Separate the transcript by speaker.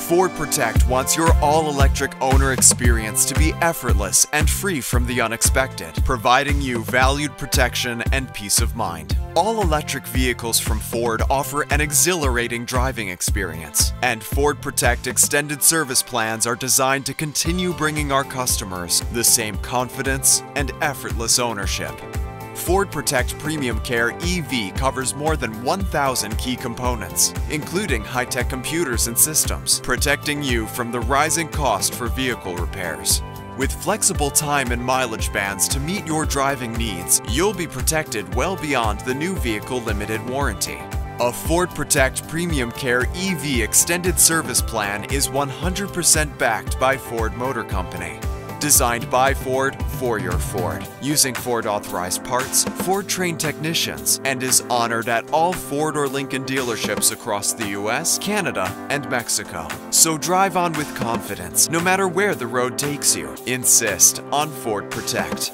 Speaker 1: Ford Protect wants your all-electric owner experience to be effortless and free from the unexpected, providing you valued protection and peace of mind. All-electric vehicles from Ford offer an exhilarating driving experience, and Ford Protect extended service plans are designed to continue bringing our customers the same confidence and effortless ownership. Ford Protect PremiumCARE EV covers more than 1,000 key components, including high-tech computers and systems, protecting you from the rising cost for vehicle repairs. With flexible time and mileage bands to meet your driving needs, you'll be protected well beyond the new vehicle limited warranty. A Ford Protect PremiumCARE EV extended service plan is 100% backed by Ford Motor Company. Designed by Ford, for your Ford, using Ford-authorized parts, Ford-trained technicians, and is honored at all Ford or Lincoln dealerships across the US, Canada, and Mexico. So drive on with confidence, no matter where the road takes you. Insist on Ford Protect.